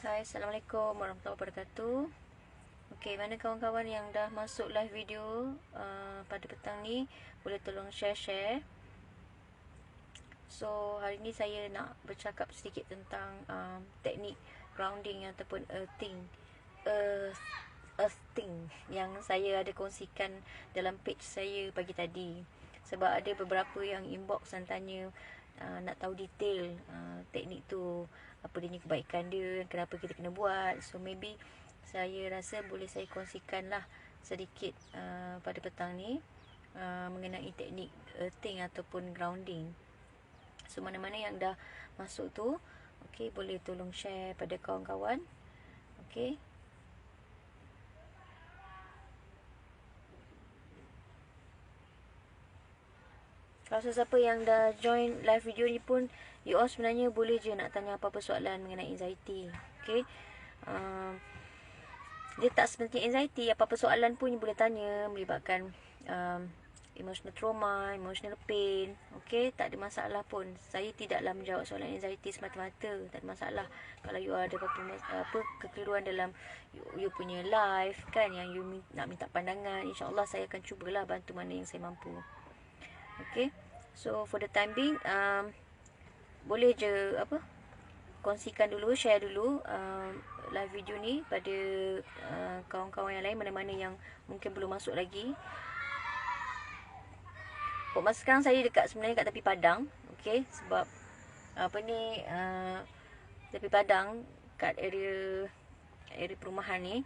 Hai, Assalamualaikum warahmatullahi wabarakatuh. Okey, mana kawan-kawan yang dah masuk live video pada petang ni, boleh tolong share. So, hari ni saya nak bercakap sedikit tentang teknik grounding ataupun earthing yang saya ada kongsikan dalam page saya pagi tadi. Sebab ada beberapa yang inbox dan tanya nak tahu detail teknik tu, apa dia kebaikan dia, kenapa kita kena buat. So maybe saya rasa boleh saya kongsikan lah sedikit pada petang ni mengenai teknik earthing ataupun grounding. So mana-mana yang dah masuk tu, okey, boleh tolong share pada kawan-kawan. Okey. Kalau sesiapa yang dah join live video ni pun, you all sebenarnya boleh je nak tanya apa-apa soalan mengenai anxiety. Okay. Dia tak seperti anxiety, apa-apa soalan pun you boleh tanya melibatkan emotional trauma, emotional pain. Okay, tak ada masalah pun. Saya tidaklah menjawab soalan anxiety semata-mata. Tak ada masalah. Kalau you ada apa kekeliruan dalam you punya life kan, yang you nak minta pandangan, insyaAllah saya akan cubalah bantu mana yang saya mampu. Okay. So for the time being, boleh je kongsikan dulu, share dulu live video ni pada kawan-kawan yang lain, mana-mana yang mungkin belum masuk lagi. Masa sekarang saya sebenarnya kat tepi padang. Okay, sebab tepi padang kat area perumahan ni.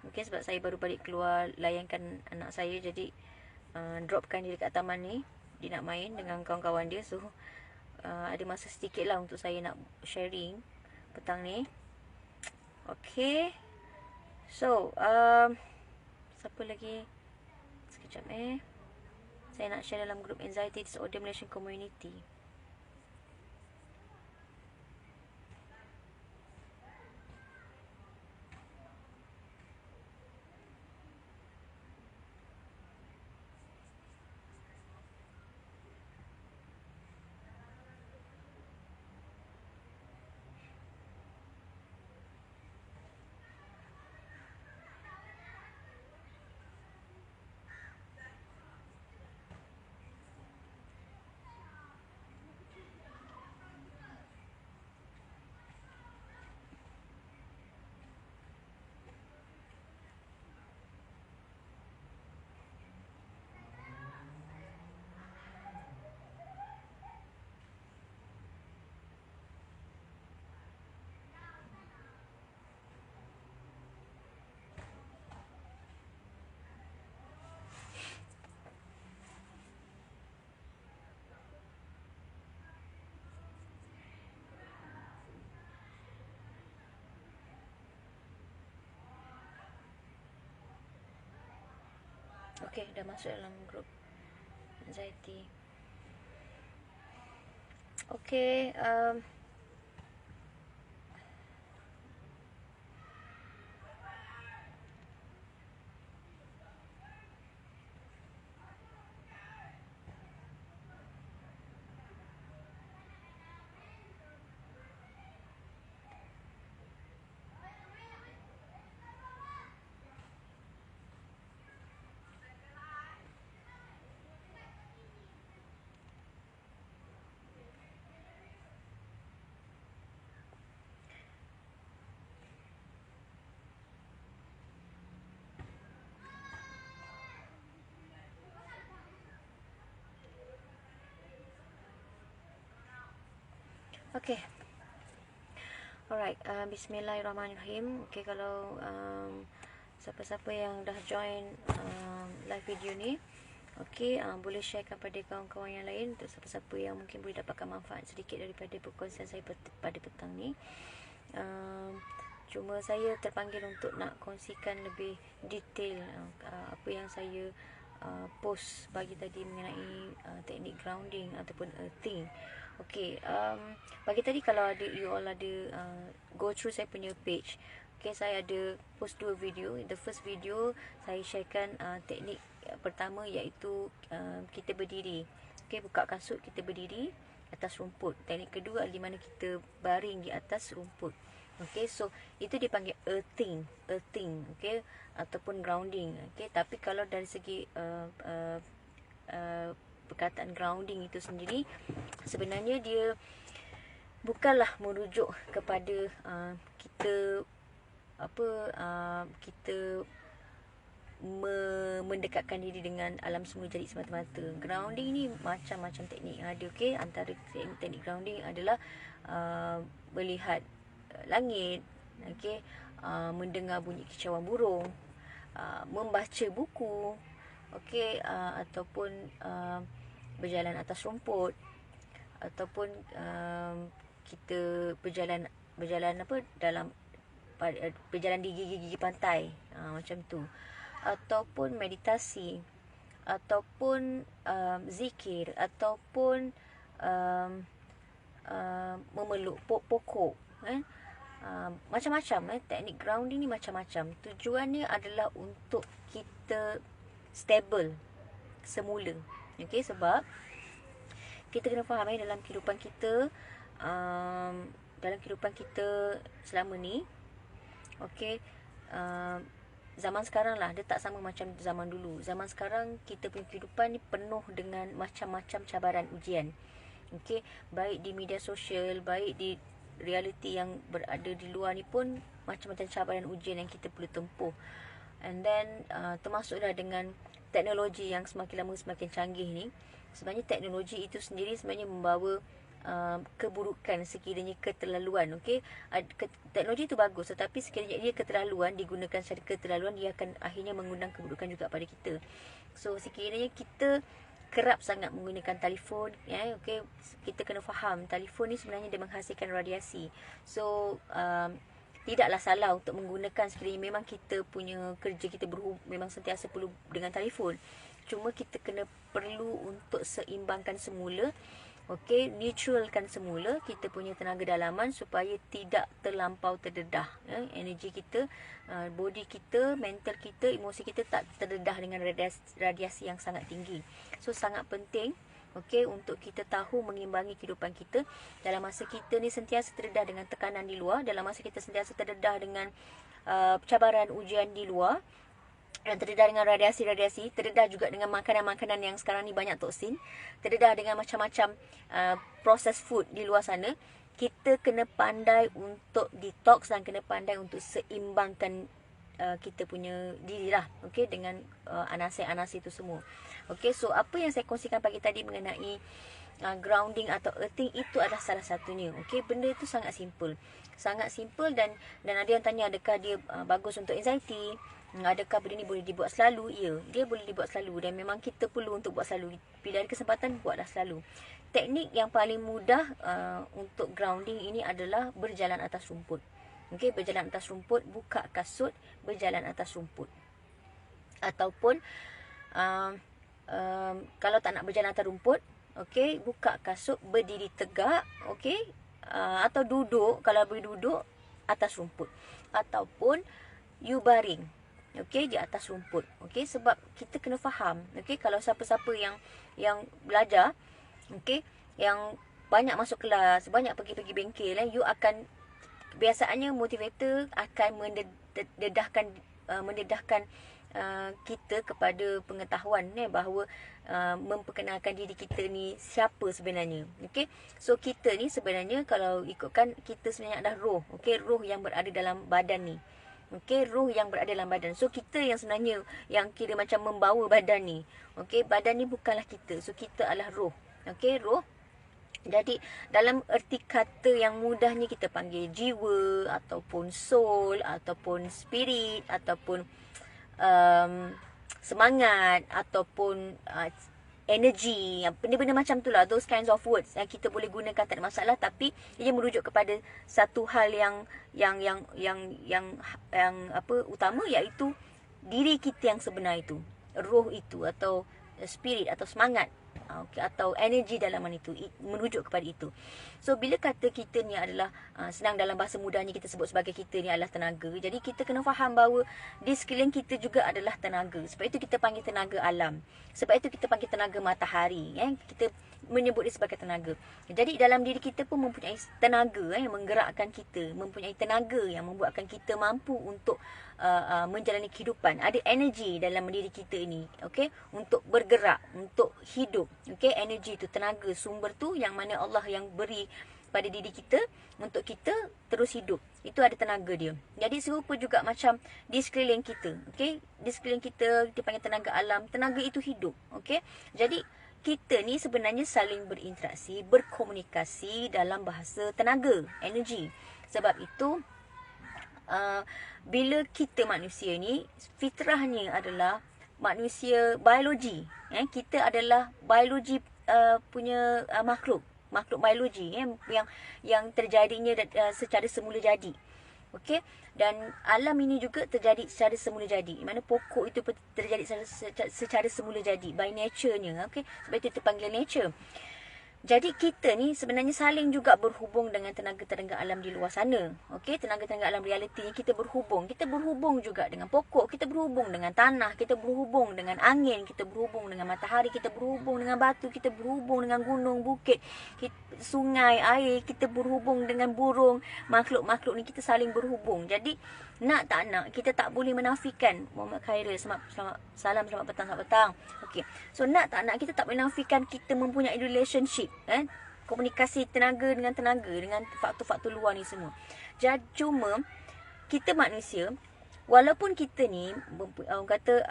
Okay, sebab saya baru balik keluar layankan anak saya, jadi dropkan dia dekat taman ni. Dia nak main dengan kawan-kawan dia. So ada masa sedikit lah untuk saya nak sharing petang ni. Okay. So siapa lagi? Sekejap saya nak share dalam grup Anxiety Disorder Malaysian Community. Okay, dah masuk dalam grup Anxiety. Okay, okay. Alright, bismillahirrahmanirrahim. Okay, kalau siapa-siapa yang dah join live video ni, okay, boleh sharekan pada kawan-kawan yang lain, untuk siapa-siapa yang mungkin boleh dapatkan manfaat sedikit daripada perkongsian saya pada petang ni. Cuma saya terpanggil untuk nak kongsikan lebih detail apa yang saya post pagi tadi mengenai teknik grounding ataupun earthing. Okay, pagi tadi kalau you all ada go through saya punya page, okay, saya ada post 2 video. The first video saya sharekan teknik pertama, iaitu kita berdiri. Okay, buka kasut, kita berdiri atas rumput. Teknik kedua di mana kita baring di atas rumput. Okay, so itu dipanggil earthing, okay, ataupun grounding. Okay, tapi kalau dari segi perkataan grounding itu sendiri, sebenarnya dia bukanlah merujuk kepada kita kita mendekatkan diri dengan alam semula jadi semata-mata. Grounding ni macam-macam teknik yang ada. Okay, antara teknik grounding adalah melihat langit, okay, mendengar bunyi kicauan burung, membaca buku, okay, ataupun berjalan atas rumput, ataupun kita berjalan dalam berjalan di gigi-gigi pantai, macam tu, ataupun meditasi, ataupun zikir, ataupun memeluk pokok, macam-macam. Teknik grounding ni macam-macam. Tujuannya adalah untuk kita stable semula. Okay, sebab kita kena faham dalam kehidupan kita, selama ni, okay, zaman sekarang lah, dia tak sama macam zaman dulu. Zaman sekarang kita punya kehidupan ni penuh dengan macam-macam cabaran ujian. Okay, baik di media sosial, baik di realiti yang berada di luar ni pun macam-macam cabaran ujian yang kita perlu tempuh. And then termasuklah dengan teknologi yang semakin lama semakin canggih ni. Sebenarnya teknologi itu sendiri sebenarnya membawa keburukan sekiranya keterlaluan. Okay, teknologi itu bagus, tetapi sekiranya dia keterlaluan, digunakan secara keterlaluan, dia akan akhirnya mengundang keburukan juga pada kita. So sekiranya kita kerap sangat menggunakan telefon, okay, kita kena faham telefon ni sebenarnya dia menghasilkan radiasi. So tidaklah salah untuk menggunakan sekiranya memang kita punya kerja kita memang sentiasa perlu dengan telefon. Cuma kita perlu untuk seimbangkan semula. Okey, neutralkan semula kita punya tenaga dalaman supaya tidak terlampau terdedah. Energi kita, body kita, mental kita, emosi kita tak terdedah dengan radiasi yang sangat tinggi. So sangat penting, okey, untuk kita tahu mengimbangi kehidupan kita. Dalam masa kita ni sentiasa terdedah dengan tekanan di luar, dalam masa kita sentiasa terdedah dengan cabaran ujian di luar, dan terdedah dengan radiasi-radiasi, terdedah juga dengan makanan-makanan yang sekarang ni banyak toksin, terdedah dengan macam-macam processed food di luar sana. Kita kena pandai untuk detox dan kena pandai untuk seimbangkan kita punya diri lah, okay, dengan anasir-anasir itu semua. Okay, so apa yang saya kongsikan pagi tadi mengenai grounding atau earthing itu adalah salah satunya. Okay, benda itu sangat simple. Sangat simple dan ada yang tanya adakah dia bagus untuk anxiety? Adakah benda ni boleh dibuat selalu? Ya, dia boleh dibuat selalu dan memang kita perlu untuk buat selalu. Bila ada kesempatan, buatlah selalu. Teknik yang paling mudah untuk grounding ini adalah berjalan atas rumput. Okey, berjalan atas rumput, buka kasut, berjalan atas rumput. Ataupun kalau tak nak berjalan atas rumput, okey, buka kasut, berdiri tegak, okey, atau duduk, kalau boleh duduk atas rumput. Ataupun you baring, okey, di atas rumput. Okey, sebab kita kena faham, okey, kalau siapa-siapa yang belajar, okey, yang banyak masuk kelas, banyak pergi-pergi bengkel, you akan biasaannya motivator akan mendedahkan kita kepada pengetahuan bahawa memperkenalkan diri kita ni siapa sebenarnya. Okey, so kita ni sebenarnya kalau ikutkan kita sebenarnya adalah roh. Okey, roh yang berada dalam badan ni. Okey, roh yang berada dalam badan. So kita yang sebenarnya yang kira macam membawa badan ni. Okey, badan ni bukanlah kita. So kita adalah roh. Okey, roh. Jadi dalam erti kata yang mudahnya kita panggil jiwa, ataupun soul, ataupun spirit, ataupun semangat, ataupun energy, benda-benda macam tu lah. Those kinds of words yang kita boleh gunakan, tak ada masalah. Tapi ia merujuk kepada satu hal yang utama, iaitu diri kita yang sebenar itu, roh itu, atau spirit, atau semangat. Okay, atau energi dalaman itu merujuk kepada itu. So bila kata kita ni adalah senang dalam bahasa mudahnya kita sebut sebagai kita ni adalah tenaga. Jadi kita kena faham bahawa di sekeliling kita juga adalah tenaga. Sebab itu kita panggil tenaga alam. Sebab itu kita panggil tenaga matahari. Kita menyebut dia sebagai tenaga. Jadi dalam diri kita pun mempunyai tenaga yang menggerakkan kita, mempunyai tenaga yang membuatkan kita mampu untuk menjalani kehidupan. Ada energi dalam diri kita ini, okey, untuk bergerak, untuk hidup. Okey, energi itu, tenaga, sumber tu yang mana Allah yang beri pada diri kita untuk kita terus hidup. Itu ada tenaga dia. Jadi serupa juga macam di sekeliling kita. Okey, di sekeliling kita dipanggil tenaga alam. Tenaga itu hidup. Okey. Jadi kita ni sebenarnya saling berinteraksi, berkomunikasi dalam bahasa tenaga, energi. Sebab itu bila kita manusia ni fitrahnya adalah manusia biologi, kita adalah biologi punya makhluk biologi yang terjadinya secara semula jadi. Okey, dan alam ini juga terjadi secara semula jadi. Mana pokok itu terjadi secara semula jadi by nature-nya. Okey, sebab itu terpanggil nature. Jadi kita ni sebenarnya saling juga berhubung dengan tenaga-tenaga alam di luar sana. Okey, tenaga-tenaga alam realiti ni kita berhubung. Kita berhubung juga dengan pokok, kita berhubung dengan tanah, kita berhubung dengan angin, kita berhubung dengan matahari, kita berhubung dengan batu, kita berhubung dengan gunung, bukit, sungai, air, kita berhubung dengan burung. Makhluk-makhluk ni kita saling berhubung. Jadi nak tak nak, kita tak boleh menafikan. Muhammad Khairil, selamat petang, selamat petang. Okey. So nak tak nak, kita tak boleh menafikan kita mempunyai relationship, komunikasi tenaga dengan faktor-faktor luar ni semua. Jadi cuma kita manusia, walaupun kita ni orang kata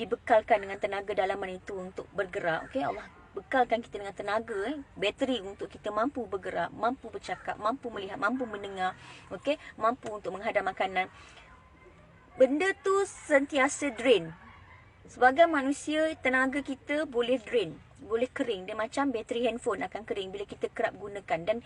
dibekalkan dengan tenaga dalaman itu untuk bergerak, okey, Allah bekalkan kita dengan tenaga, bateri untuk kita mampu bergerak, mampu bercakap, mampu melihat, mampu mendengar, okey, mampu untuk menghadam makanan. Benda tu sentiasa drain. Sebagai manusia, tenaga kita boleh drain, boleh kering. Dia macam bateri handphone akan kering bila kita kerap gunakan, dan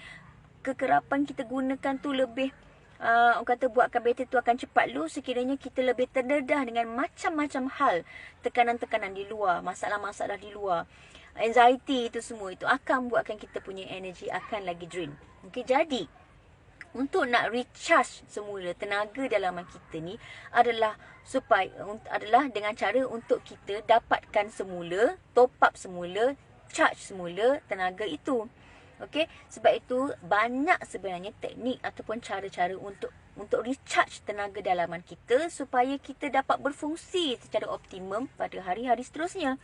kekerapan kita gunakan tu lebih orang kata buatkan bateri tu akan cepat low sekiranya kita lebih terdedah dengan macam-macam hal, tekanan-tekanan di luar, masalah-masalah di luar, anxiety, itu semua itu akan buatkan kita punya energi akan lagi drain. Okey, jadi untuk nak recharge semula tenaga dalaman kita ni adalah dengan cara untuk kita dapatkan semula, top up semula, charge semula tenaga itu. Okey, sebab itu banyak sebenarnya teknik ataupun cara-cara untuk recharge tenaga dalaman kita supaya kita dapat berfungsi secara optimum pada hari-hari seterusnya.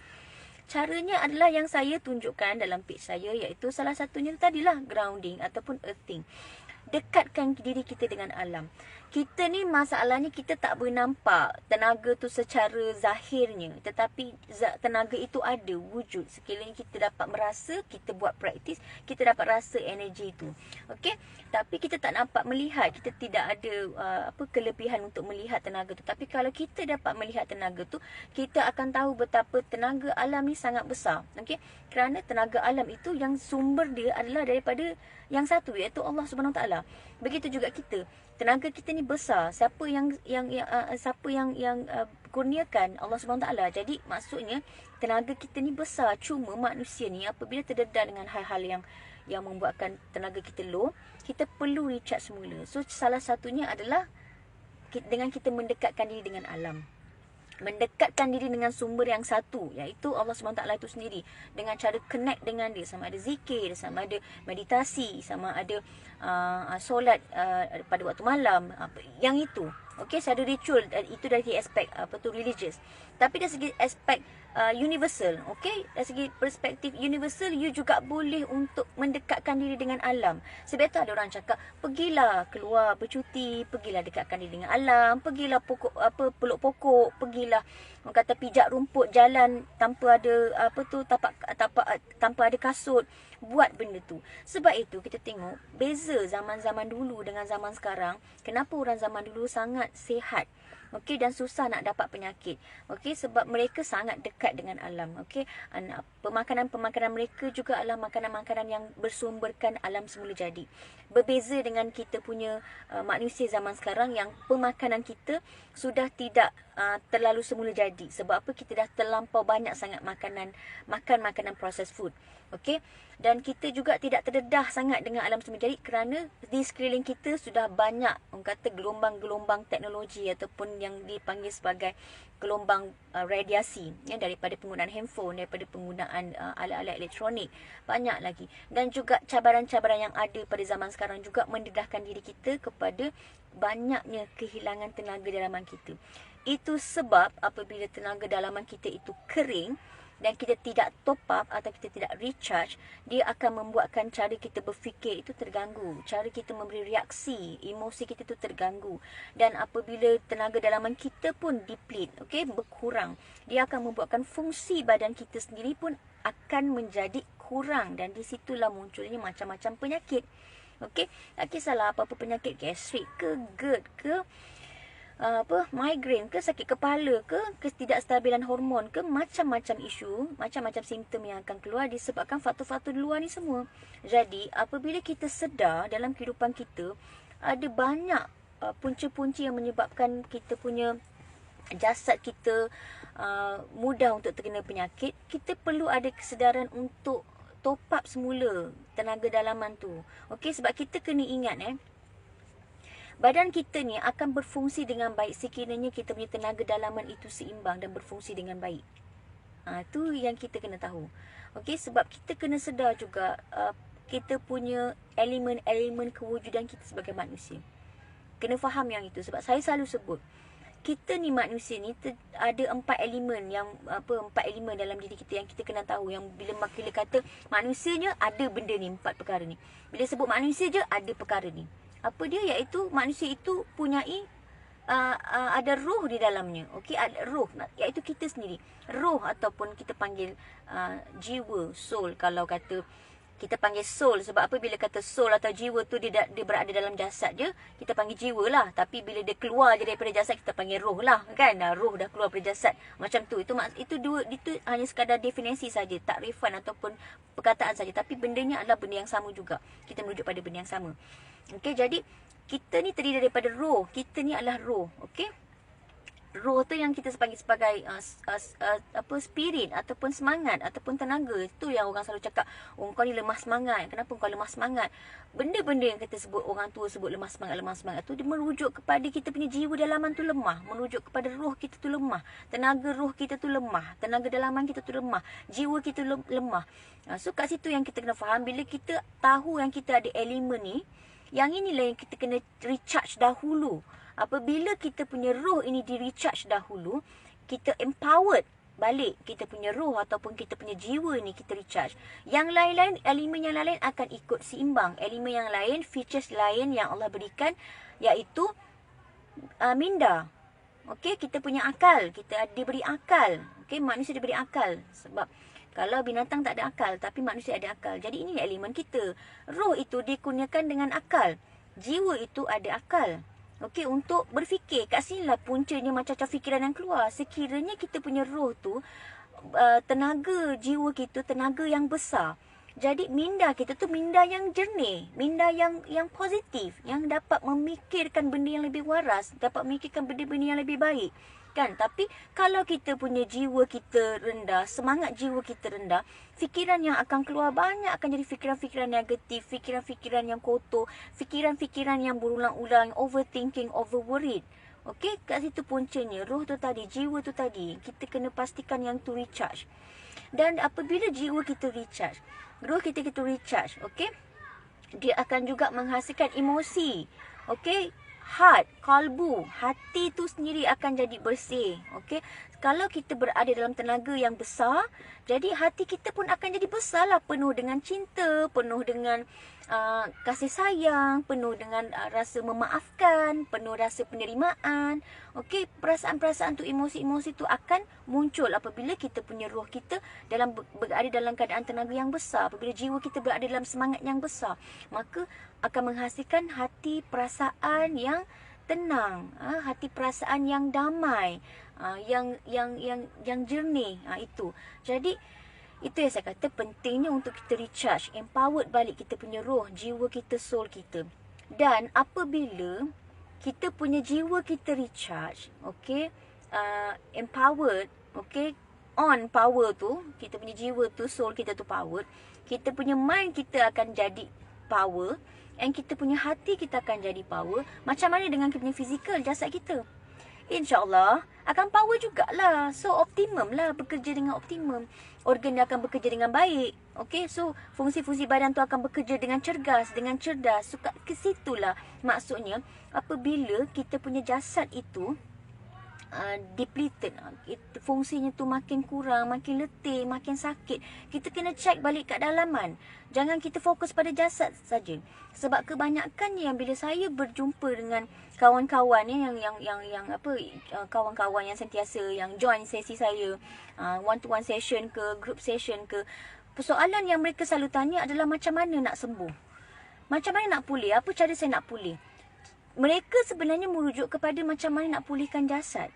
Caranya adalah yang saya tunjukkan dalam page saya, iaitu salah satunya tadilah grounding ataupun earthing. Dekatkan diri kita dengan alam. Kita ni masalahnya kita tak boleh nampak tenaga tu secara zahirnya, tetapi tenaga itu ada wujud. Sekiranya kita dapat merasa, kita buat praktis, kita dapat rasa energi itu. Okey, tapi kita tak nampak melihat, kita tidak ada kelebihan untuk melihat tenaga tu. Tapi kalau kita dapat melihat tenaga tu, kita akan tahu betapa tenaga alam ni sangat besar. Okey, kerana tenaga alam itu yang sumber dia adalah daripada yang satu, iaitu Allah Subhanahu Wa Taala. Begitu juga kita. Tenaga kita ni besar. Siapa yang kurniakan? Allah Subhanahu Wa Taala. Jadi maksudnya tenaga kita ni besar. Cuma manusia ni apabila terdedah dengan hal-hal yang membuatkan tenaga kita low, kita perlu recharge semula. So salah satunya adalah dengan kita mendekatkan diri dengan alam. Mendekatkan diri dengan sumber yang satu, iaitu Allah SWT itu sendiri, dengan cara connect dengan dia, sama ada zikir, sama ada meditasi, sama ada solat pada waktu malam, yang itu. Okey, saya ada ritual, itu dari aspek religious. Tapi dari segi aspek universal, okey, dari segi perspektif universal, you juga boleh untuk mendekatkan diri dengan alam. Sebab itu ada orang cakap, pergilah keluar bercuti, pergilah dekatkan diri dengan alam, pergilah peluk pokok, pergilah orang kata pijak rumput, jalan tanpa ada tanpa ada kasut. Buat benda tu. Sebab itu kita tengok beza zaman-zaman dulu dengan zaman sekarang. Kenapa orang zaman dulu sangat sihat? Okey, dan susah nak dapat penyakit. Okey, sebab mereka sangat dekat dengan alam. Okey, pemakanan-pemakanan mereka juga adalah makanan-makanan yang bersumberkan alam semula jadi. Berbeza dengan kita punya manusia zaman sekarang yang pemakanan kita sudah tidak terlalu semula jadi. Sebab apa? Kita dah terlampau banyak sangat makan makanan processed food. Okey, dan kita juga tidak terdedah sangat dengan alam semula jadi kerana di sekeliling kita sudah banyak orang kata gelombang-gelombang teknologi ataupun yang dipanggil sebagai gelombang radiasi ya, daripada penggunaan handphone, daripada penggunaan alat-alat elektronik, banyak lagi. Dan juga cabaran-cabaran yang ada pada zaman sekarang juga mendedahkan diri kita kepada banyaknya kehilangan tenaga dalaman kita. Itu sebab apabila tenaga dalaman kita itu kering dan kita tidak top up atau kita tidak recharge, dia akan membuatkan cara kita berfikir itu terganggu. Cara kita memberi reaksi, emosi kita itu terganggu. Dan apabila tenaga dalaman kita pun deplete, berkurang, dia akan membuatkan fungsi badan kita sendiri pun akan menjadi kurang. Dan di situlah munculnya macam-macam penyakit. Tak kisahlah apa-apa penyakit gastrik ke, GERD ke, migraine ke, sakit kepala ke, ketidakstabilan hormon ke, macam-macam isu, macam-macam simptom yang akan keluar disebabkan faktor-faktor di luar ni semua. Jadi, apabila kita sedar dalam kehidupan kita, ada banyak punca-punca yang menyebabkan kita punya jasad kita mudah untuk terkena penyakit, kita perlu ada kesedaran untuk top up semula tenaga dalaman tu. Sebab kita kena ingat badan kita ni akan berfungsi dengan baik sekiranya kita punya tenaga dalaman itu seimbang dan berfungsi dengan baik. Tu yang kita kena tahu. Sebab kita kena sedar juga kita punya elemen-elemen kewujudan kita sebagai manusia. Kena faham yang itu. Sebab saya selalu sebut, kita ni manusia ni ada 4 elemen dalam diri kita yang kita kena tahu. Yang bila kata manusianya ada benda ni, 4 perkara ni. Bila sebut manusia je ada perkara ni. Apa dia? Iaitu manusia itu punyai ada roh di dalamnya. Ada roh, iaitu kita sendiri. Roh ataupun kita panggil jiwa, soul. Kalau kata kita panggil soul, sebab apa? Bila kata soul atau jiwa tu dia berada dalam jasad je, kita panggil jiwa lah. Tapi bila dia keluar je daripada jasad, kita panggil roh lah, kan? Roh dah keluar daripada jasad. Macam tu. Itu hanya sekadar definisi saja, takrifan ataupun perkataan saja. Tapi bendanya adalah benda yang sama juga. Kita merujuk pada benda yang sama. Jadi kita ni terdiri daripada roh. Kita ni adalah roh. Roh tu yang kita panggil sebagai spirit ataupun semangat ataupun tenaga. Itu yang orang selalu cakap, kau ni lemah semangat. Kenapa kau lemah semangat? Benda-benda yang kita sebut, orang tua sebut lemah semangat tu, dia merujuk kepada kita punya jiwa dalaman tu lemah, merujuk kepada roh kita tu lemah, tenaga roh kita tu lemah, tenaga dalaman kita tu lemah, jiwa kita lemah. So kat situ yang kita kena faham. Bila kita tahu yang kita ada elemen ni, yang inilah yang kita kena recharge dahulu. Apabila kita punya roh ini di-recharge dahulu, kita empowered balik kita punya roh ataupun kita punya jiwa ni kita recharge. Yang lain-lain, elemen yang lain akan ikut seimbang. Elemen yang lain, features lain yang Allah berikan, iaitu minda. Kita punya akal. Kita diberi akal. Manusia diberi akal. Sebab kalau binatang tak ada akal, tapi manusia ada akal. Jadi ini elemen kita. Roh itu dikurniakan dengan akal. Jiwa itu ada akal. Untuk berfikir. Kat sinilah puncanya macam-macam fikiran yang keluar. Sekiranya kita punya roh tu, tenaga jiwa kita, tenaga yang besar. Jadi minda kita tu minda yang jernih, minda yang positif, yang dapat memikirkan benda yang lebih waras, dapat memikirkan benda-benda yang lebih baik. Kan? Tapi kalau kita punya jiwa kita rendah, semangat jiwa kita rendah, fikiran yang akan keluar banyak akan jadi fikiran-fikiran negatif, fikiran-fikiran yang kotor, fikiran-fikiran yang berulang-ulang, overthinking, overworried. Kat situ puncanya, roh tu tadi, jiwa tu tadi, kita kena pastikan yang tu recharge. Dan apabila jiwa kita recharge, roh kita recharge, dia akan juga menghasilkan emosi. Heart, kalbu, hati tu sendiri akan jadi bersih. Kalau kita berada dalam tenaga yang besar, jadi hati kita pun akan jadi besar lah, penuh dengan cinta, penuh dengan kasih sayang, penuh dengan rasa memaafkan, penuh rasa penerimaan. Perasaan-perasaan tu, emosi-emosi tu akan muncul apabila kita punya roh kita berada dalam keadaan tenaga yang besar. Apabila jiwa kita berada dalam semangat yang besar, maka akan menghasilkan hati, perasaan yang tenang, hati perasaan yang damai, yang jernih, itu. Jadi itu yang saya kata pentingnya untuk kita recharge, empowered balik kita punya roh, jiwa kita, soul kita. Dan apabila kita punya jiwa kita recharge, okay, empowered, okay, on power tu, kita punya jiwa tu, soul kita tu powered, kita punya mind kita akan jadi power, and kita punya hati kita akan jadi power. Macam mana dengan kita punya fizikal, jasad kita? InsyaAllah akan power jugalah. So optimum lah, bekerja dengan optimum. Organ dia akan bekerja dengan baik. Okay, so fungsi-fungsi badan tu akan bekerja dengan cergas, dengan cerdas. So ke situlah maksudnya apabila kita punya jasad itu depleted, fungsinya tu makin kurang, makin letih, makin sakit, kita kena check balik kat dalaman. Jangan kita fokus pada jasad saja. Sebab kebanyakannya yang bila saya berjumpa dengan kawan-kawan kawan-kawan yang sentiasa yang join sesi saya, one to one session ke, group session ke, persoalan yang mereka selalu tanya adalah macam mana nak sembuh, macam mana nak pulih, apa cara saya nak pulih. Mereka sebenarnya merujuk kepada macam mana nak pulihkan jasad,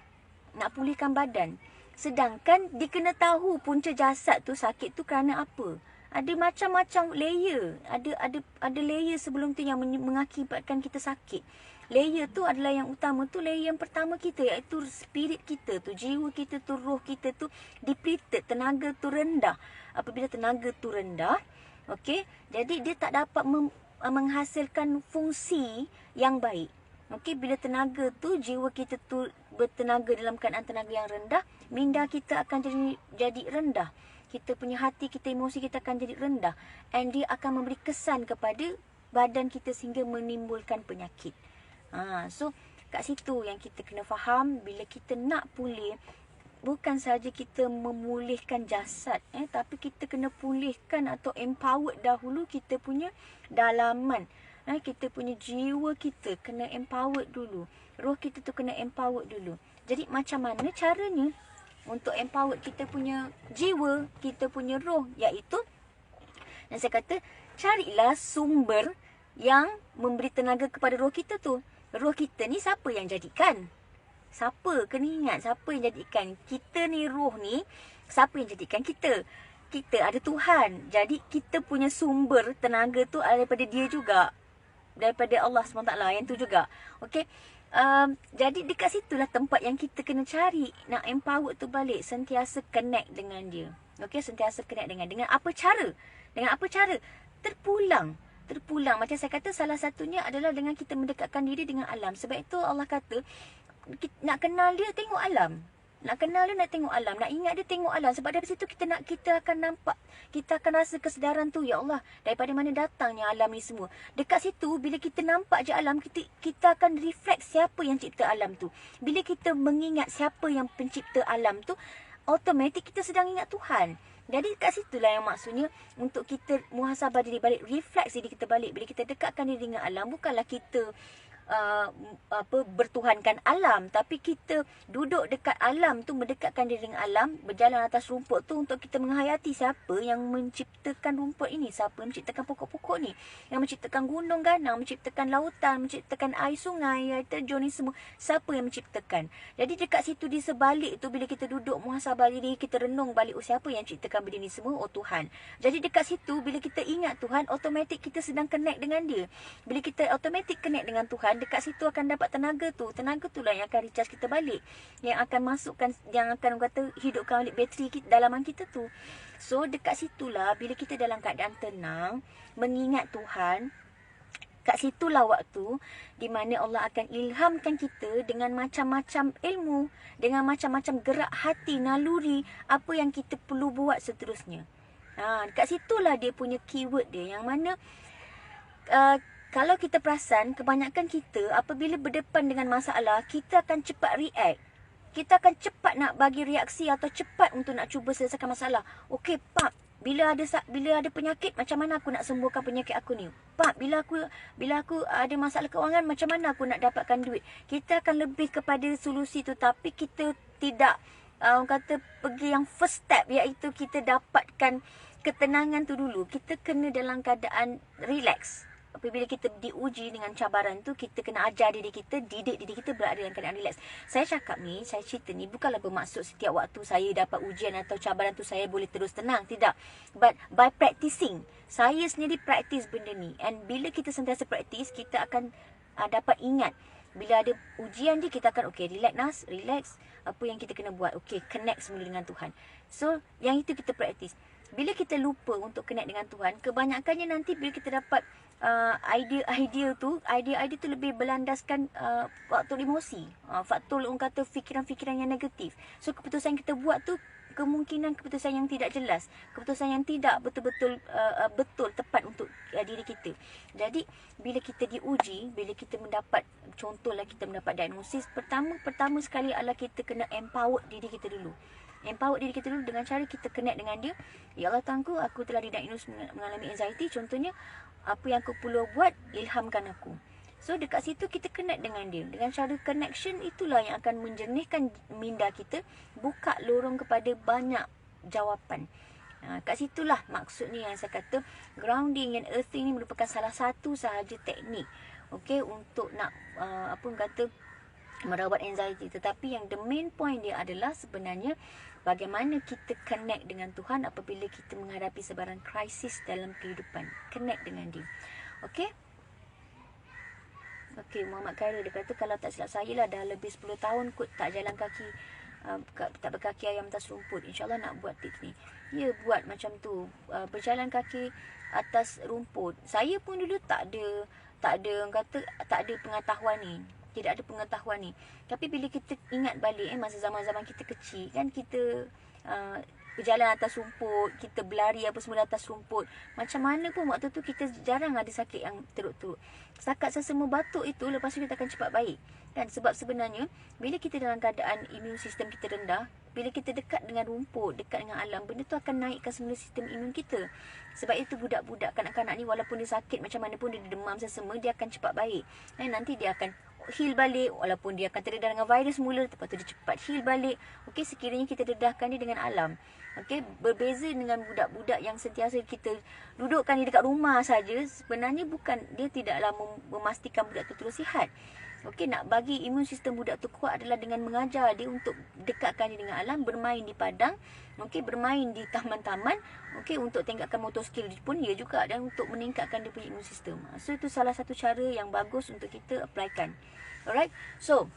nak pulihkan badan. Sedangkan dia kena tahu punca jasad tu sakit tu kerana apa. Ada macam-macam layer. Ada layer sebelum tu yang mengakibatkan kita sakit. Layer tu adalah yang utama tu, layer yang pertama kita, iaitu spirit kita tu, jiwa kita tu, roh kita tu depleted, tenaga tu rendah. Apabila tenaga tu rendah, okey, jadi dia tak dapat menghasilkan fungsi yang baik. Okey, bila tenaga tu, jiwa kita tu bertenaga dalam keadaan tenaga yang rendah, minda kita akan jadi rendah. Kita punya hati, kita emosi kita akan jadi rendah. And dia akan memberi kesan kepada badan kita sehingga menimbulkan penyakit. So kat situ yang kita kena faham, bila kita nak pulih, bukan sahaja kita memulihkan jasad, tapi kita kena pulihkan atau empowered dahulu kita punya dalaman. Kita punya jiwa kita kena empowered dulu. Roh kita tu kena empowered dulu. Jadi macam mana caranya untuk empowered kita punya jiwa, kita punya roh, iaitu, dan saya kata, carilah sumber yang memberi tenaga kepada roh kita tu. Roh kita ni siapa yang jadikan? Siapa? Kena ingat, siapa yang jadikan? Kita ni, roh ni, siapa yang jadikan kita? Kita ada Tuhan. Jadi kita punya sumber tenaga tu daripada dia juga. Daripada Allah SWT yang tu juga. Okey. Jadi dekat situlah tempat yang kita kena cari. Nak empower tu balik. Sentiasa connect dengan dia. Okey, sentiasa connect dengan apa cara? Dengan apa cara? Terpulang. Macam saya kata, salah satunya adalah dengan kita mendekatkan diri dengan alam. Sebab itu Allah kata, nak kenal dia, tengok alam. Nak kenal dia, nak tengok alam. Nak ingat dia, tengok alam. Sebab dari situ kita akan nampak, kita akan rasa kesedaran tu, ya Allah, daripada mana datangnya alam ni semua. Dekat situ, bila kita nampak je alam, kita akan reflect siapa yang cipta alam tu. Bila kita mengingat siapa yang pencipta alam tu, automatik kita sedang ingat Tuhan. Jadi kat situlah yang maksudnya untuk kita muhasabah diri balik, refleksi diri kita balik. Bila kita dekatkan diri dengan alam, bukanlah kita bertuhankan alam, tapi kita duduk dekat alam tu, mendekatkan diri dengan alam, berjalan atas rumput tu untuk kita menghayati siapa yang menciptakan rumput ini, siapa yang menciptakan pokok-pokok ni, yang menciptakan gunung ganang, menciptakan lautan, menciptakan air sungai, air terjun ni semua, siapa yang menciptakan. Jadi dekat situ di sebalik tu, bila kita duduk muhasabah diri, kita renung balik, siapa yang ciptakan benda ni semua? Tuhan. Jadi dekat situ, bila kita ingat Tuhan, automatik kita sedang connect dengan dia. Bila kita automatik connect dengan Tuhan, dekat situ akan dapat tenaga tu. Tenaga tu lah yang akan recharge kita balik, yang akan masukkan, yang akan kata hidupkan balik bateri kita, dalaman kita tu. So dekat situlah bila kita dalam keadaan tenang, mengingat Tuhan, kat situlah waktu di mana Allah akan ilhamkan kita dengan macam-macam ilmu, dengan macam-macam gerak hati, naluri, apa yang kita perlu buat seterusnya. Dekat situlah dia punya keyword dia, yang mana kalau kita perasan, kebanyakan kita apabila berdepan dengan masalah, kita akan cepat react. Kita akan cepat nak bagi reaksi atau cepat untuk nak cuba selesaikan masalah. Okey, Pak, bila ada penyakit, macam mana aku nak sembuhkan penyakit aku ni? Pak, bila aku ada masalah keuangan, macam mana aku nak dapatkan duit? Kita akan lebih kepada solusi tu, tapi kita tidak kata pergi yang first step, iaitu kita dapatkan ketenangan tu dulu. Kita kena dalam keadaan relax. apabila kita diuji dengan cabaran tu, kita kena ajar diri kita, didik diri kita berada dalam keadaan relax. Saya cakap ni, saya cerita ni bukanlah bermaksud setiap waktu saya dapat ujian atau cabaran tu saya boleh terus tenang. Tidak. But by practicing, saya sendiri practice benda ni. And bila kita sentiasa practice, kita akan dapat ingat. Bila ada ujian dia, kita akan okay, relax. Apa yang kita kena buat? Okay, connect semula dengan Tuhan. So, yang itu kita practice. Bila kita lupa untuk connect dengan Tuhan, kebanyakannya nanti bila kita dapat idea tu lebih berlandaskan faktor emosi, faktor orang kata fikiran-fikiran yang negatif. So keputusan kita buat tu kemungkinan keputusan yang tidak jelas, keputusan yang tidak betul-betul betul tepat untuk diri kita. Jadi bila kita diuji, bila kita mendapat, contohlah kita mendapat diagnosis, pertama sekali adalah kita kena empower diri kita dulu. Empower diri kita dulu dengan cara kita connect dengan dia. Ya Allah Tuhanku, aku telah didiagnos mengalami anxiety. Contohnya, apa yang aku perlu buat, ilhamkan aku. So dekat situ kita connect dengan dia. Dengan cara connection itulah yang akan menjernihkan minda kita, buka lorong kepada banyak jawapan. Kat situlah maksudnya yang saya kata grounding and earthing ni merupakan salah satu sahaja teknik, okey, untuk nak merawat anxiety. Tetapi yang the main point dia adalah sebenarnya bagaimana kita connect dengan Tuhan apabila kita menghadapi sebarang krisis dalam kehidupan. Connect dengan dia. Okey? Okey, Muhammad Khairul dia kata kalau tak silap saya lah dah lebih 10 tahun kot tak jalan kaki, tak berkaki ayam atas rumput. InsyaAllah nak buat tips ni. Ya, buat macam tu. Berjalan kaki atas rumput. Saya pun dulu tak ada pengetahuan ni. Tidak ada pengetahuan ni. Tapi bila kita ingat balik masa zaman-zaman kita kecil kan, kita berjalan atas rumput, kita berlari apa semua atas rumput. Macam mana pun waktu tu kita jarang ada sakit yang teruk-teruk. Setakat sesama batuk itu, lepas tu kita akan cepat baik. Kan? Sebab sebenarnya bila kita dalam keadaan imun sistem kita rendah, bila kita dekat dengan rumput, dekat dengan alam, benda tu akan naikkan semula sistem imun kita. Sebab itu budak-budak, kanak-kanak ni walaupun dia sakit macam mana pun, dia demam sesama, dia akan cepat baik. Dan nanti dia akan heal balik, walaupun dia akan terdedah dengan virus mula, lepas tu dia cepat heal balik. Okey, sekiranya kita dedahkan dia dengan alam. Okey, berbeza dengan budak-budak yang sentiasa kita dudukkan dia dekat rumah saja, sebenarnya bukan, dia tidaklah memastikan budak tu terus sihat. Okey, nak bagi imun sistem budak tu kuat adalah dengan mengajar dia untuk dekatkan dia dengan alam, bermain di padang, okey, bermain di taman-taman, okey, untuk tingkatkan motor skill dia pun ya juga, dan untuk meningkatkan dia punya imun sistem. So itu salah satu cara yang bagus untuk kita applykan. Alright. So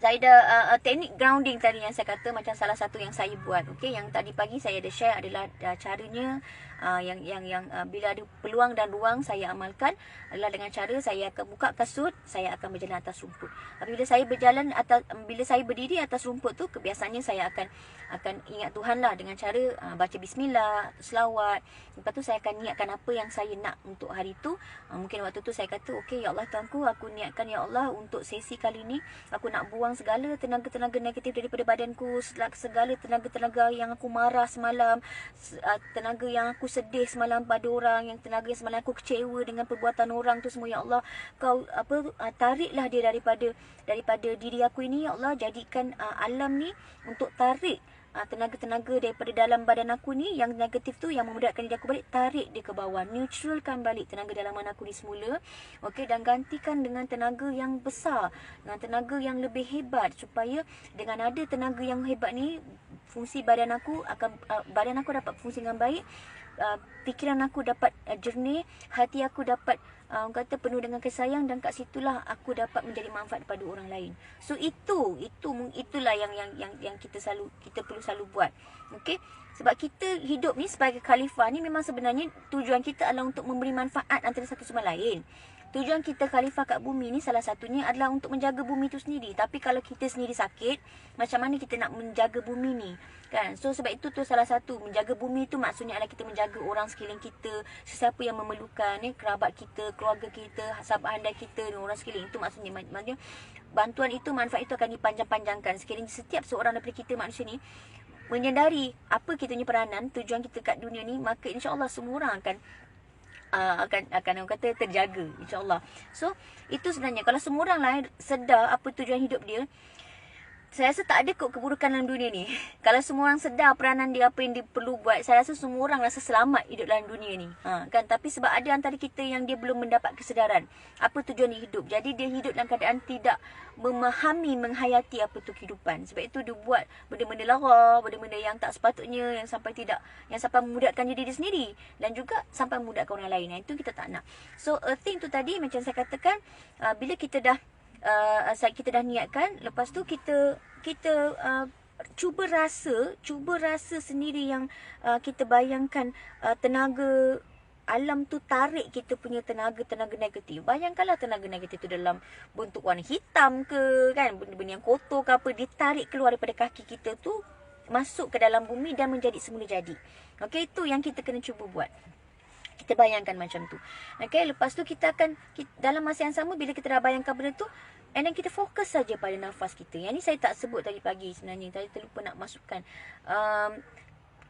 saya ada teknik grounding tadi yang saya kata macam salah satu yang saya buat. Okey, yang tadi pagi saya ada share adalah caranya yang bila ada peluang dan ruang saya amalkan adalah dengan cara saya akan buka kasut, saya akan berjalan atas rumput. Apabila saya berjalan bila saya berdiri atas rumput tu, kebiasaannya saya akan ingat Tuhan lah dengan cara baca bismillah, selawat. Lepas tu saya akan niatkan apa yang saya nak untuk hari tu. Mungkin waktu tu saya kata, okey ya Allah Tuhanku, aku niatkan ya Allah untuk sesi kali ni aku nak buang segala tenaga-tenaga negatif daripada badanku, segala tenaga-tenaga yang aku marah semalam, tenaga yang aku sedih semalam pada orang, yang tenaga yang semalam aku kecewa dengan perbuatan orang tu semua, ya Allah kau tariklah dia daripada diri aku ini, ya Allah, jadikan alam ni untuk tarik tenaga-tenaga daripada dalam badan aku ni yang negatif tu, yang memudaratkan diri aku balik, tarik dia ke bawah, neutralkan balik tenaga dalaman aku ni semula. Okey, dan gantikan dengan tenaga yang besar, dengan tenaga yang lebih hebat, supaya dengan ada tenaga yang hebat ni, fungsi badan aku dapat fungsi dengan baik, fikiran aku dapat jernih, hati aku dapat penuh dengan kasih sayang, dan kat situlah aku dapat menjadi manfaat kepada orang lain. So itulah yang kita perlu selalu buat. Okey, sebab kita hidup ni sebagai khalifah ni, memang sebenarnya tujuan kita adalah untuk memberi manfaat antara satu sama lain. Tujuan kita khalifah kat bumi ni salah satunya adalah untuk menjaga bumi tu sendiri. Tapi kalau kita sendiri sakit, macam mana kita nak menjaga bumi ni? Kan? So sebab itu tu salah satu, menjaga bumi tu maksudnya adalah kita menjaga orang sekeliling kita, sesiapa yang memerlukan, kerabat kita, keluarga kita, sahabat handai kita, orang sekeliling. Itu maksudnya bantuan itu, manfaat itu akan dipanjang-panjangkan. Sekiranya setiap seorang daripada kita manusia ni menyedari apa kita punya peranan, tujuan kita kat dunia ni, maka insya-Allah semua orang akan orang kata terjaga, insya-Allah. So itu sebenarnya kalau semua orang lain sedar apa tujuan hidup dia, saya rasa tak ada kot keburukan dalam dunia ni. Kalau semua orang sedar peranan dia, apa yang dia perlu buat, saya rasa semua orang rasa selamat hidup dalam dunia ni. Kan? Tapi sebab ada antara kita yang dia belum mendapat kesedaran apa tujuan dia hidup. Jadi dia hidup dalam keadaan tidak memahami, menghayati apa tu kehidupan. Sebab itu dia buat benda-benda lara, benda-benda yang tak sepatutnya, yang sampai memudaratkan diri dia sendiri dan juga sampai memudaratkan orang lain. Itu kita tak nak. So earthing tu tadi macam saya katakan, bila kita dah niatkan, lepas tu kita cuba rasa sendiri yang kita bayangkan tenaga alam tu tarik kita punya tenaga negatif. Bayangkanlah tenaga negatif tu dalam bentuk warna hitam ke, kan, benda-benda yang kotor ke apa, ditarik keluar daripada kaki kita tu, masuk ke dalam bumi dan menjadi semula jadi. Okey, itu yang kita kena cuba buat. Kita bayangkan macam tu. Okay, lepas tu kita akan, dalam masa yang sama, bila kita dah bayangkan benda tu, and then kita fokus saja pada nafas kita. Yang ni saya tak sebut tadi pagi sebenarnya. Tadi terlupa nak masukkan.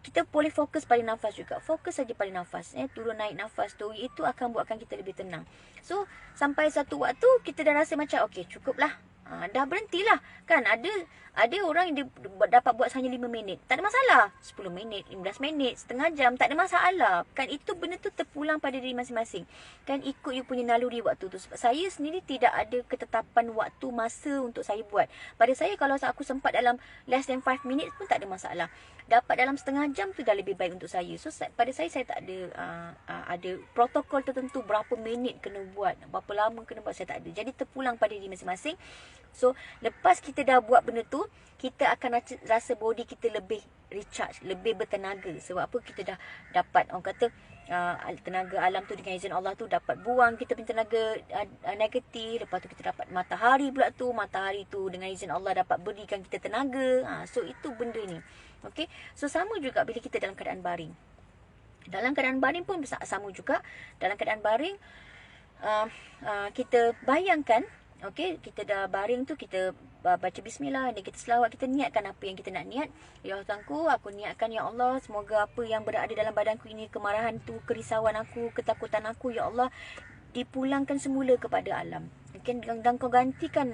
Kita boleh fokus pada nafas juga. Fokus saja pada nafas. Turun naik nafas tu, itu akan buatkan kita lebih tenang. So, sampai satu waktu, kita dah rasa macam, okay, cukup lah. Dah berhentilah. Kan ada orang yang dia dapat buat hanya 5 minit. Tak ada masalah. 10 minit, 15 minit, setengah jam, tak ada masalah. Kan itu benda tu terpulang pada diri masing-masing. Kan ikut you punya naluri waktu tu. Sebab saya sendiri tidak ada ketetapan waktu masa untuk saya buat. Pada saya, kalau aku sempat dalam less than 5 minutes pun tak ada masalah. Dapat dalam setengah jam tu dah lebih baik untuk saya. So pada saya tak ada ada protokol tertentu berapa minit kena buat, berapa lama kena buat, saya tak ada. Jadi terpulang pada diri masing-masing. So lepas kita dah buat benda tu, kita akan rasa body kita lebih recharge, lebih bertenaga. Sebab apa? Kita dah dapat, orang kata, tenaga alam tu dengan izin Allah tu dapat buang kita punya tenaga negatif. Lepas tu kita dapat matahari pula tu. Matahari tu dengan izin Allah dapat berikan kita tenaga. So itu benda ni. Okay. So sama juga bila kita dalam keadaan baring. Dalam keadaan baring pun sama juga. Dalam keadaan baring, kita bayangkan, okay, kita dah baring tu, kita baca bismillah, dan kita selawat, kita niatkan apa yang kita nak niat. Ya Tuhanku, aku niatkan, ya Allah, semoga apa yang berada dalam badanku ini, kemarahan tu, kerisauan aku, ketakutan aku, ya Allah, dipulangkan semula kepada alam. Dan kau gantikan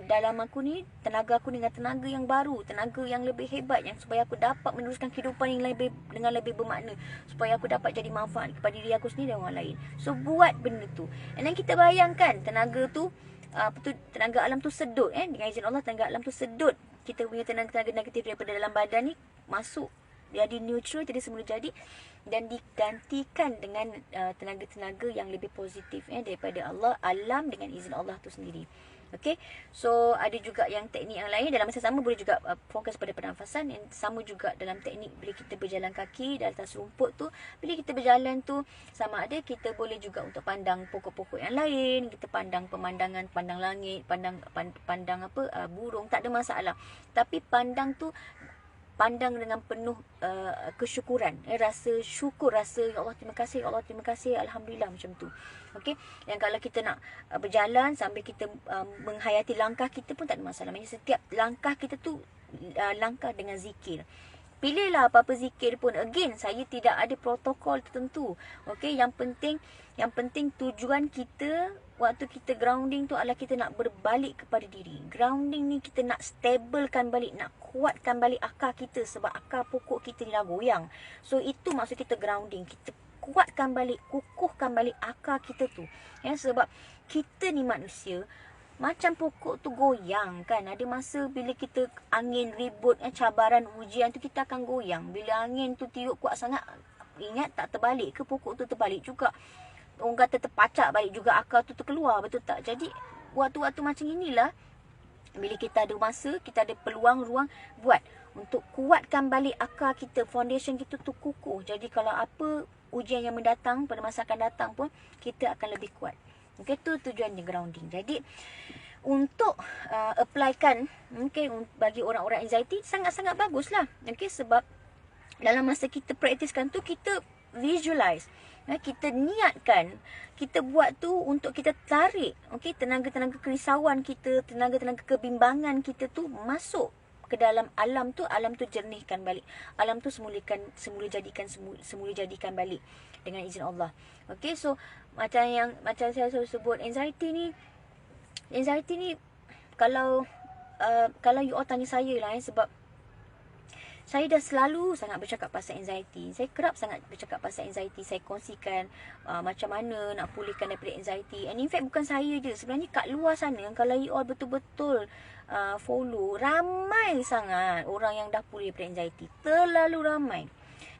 dalam aku ni, tenaga aku dengan tenaga yang baru, tenaga yang lebih hebat, yang supaya aku dapat meneruskan kehidupan yang dengan lebih bermakna, supaya aku dapat jadi manfaat kepada diri aku sendiri dan orang lain. So buat benda tu. And then kita bayangkan tenaga tu, tenaga alam tu sedut, dengan izin Allah, tenaga alam tu sedut kita punya tenaga negatif daripada dalam badan ni, masuk jadi neutral, jadi semula jadi, dan digantikan dengan tenaga-tenaga yang lebih positif daripada Allah, alam, dengan izin Allah tu sendiri. Okay, so ada juga yang teknik yang lain. Dalam masa sama boleh juga fokus pada pernafasan. Yang sama juga dalam teknik bila kita berjalan kaki di atas rumput tu. Bila kita berjalan tu, sama ada kita boleh juga untuk pandang pokok-pokok yang lain, kita pandang pemandangan, pandang langit, pandang burung, tak ada masalah. Tapi pandang dengan penuh kesyukuran, rasa syukur, rasa ya Allah terima kasih, ya Allah terima kasih, alhamdulillah, macam tu. Okey, yang kalau kita nak berjalan sambil kita menghayati langkah kita pun tak ada masalah. Maksudnya setiap langkah kita tu langkah dengan zikir. Pilihlah apa-apa zikir pun. Again, saya tidak ada protokol tertentu. Okey, yang penting tujuan kita waktu kita grounding tu adalah kita nak berbalik kepada diri. Grounding ni kita nak stablekan balik, nak kuatkan balik akar kita, sebab akar pokok kita ni dah goyang. So itu maksud kita grounding. Kita kuatkan balik, kukuhkan balik akar kita tu. Ya, sebab kita ni manusia macam pokok tu goyang, kan. Ada masa bila kita angin ribut, cabaran, ujian tu, kita akan goyang. Bila angin tu tiup kuat sangat, ingat tak terbalik ke, pokok tu terbalik juga. Orang kata terpacak balik juga, akar tu terkeluar, betul tak? Jadi waktu-waktu macam inilah, bila kita ada masa, kita ada peluang, ruang buat untuk kuatkan balik akar kita, foundation kita tu kukuh. Jadi kalau apa ujian yang mendatang, pada masa akan datang pun, kita akan lebih kuat. Okay, tu tujuannya grounding. Jadi untuk applykan, okay, bagi orang-orang anxiety, sangat-sangat baguslah. Okay, sebab dalam masa kita praktiskan tu, kita visualize, kita niatkan, kita buat tu untuk kita tarik, okay, tenaga-tenaga kerisauan kita, tenaga-tenaga kebimbangan kita tu masuk ke dalam alam tu. Alam tu jernihkan balik, alam tu semula jadikan balik dengan izin Allah. Okay, so macam saya selalu sebut, anxiety ni kalau kalau you all tanya saya lah sebab saya dah selalu sangat bercakap pasal anxiety. Saya kerap sangat bercakap pasal anxiety. Saya kongsikan macam mana nak pulihkan daripada anxiety. And in fact bukan saya je. Sebenarnya kat luar sana, kalau you all betul-betul follow, ramai sangat orang yang dah pulih daripada anxiety. Terlalu ramai.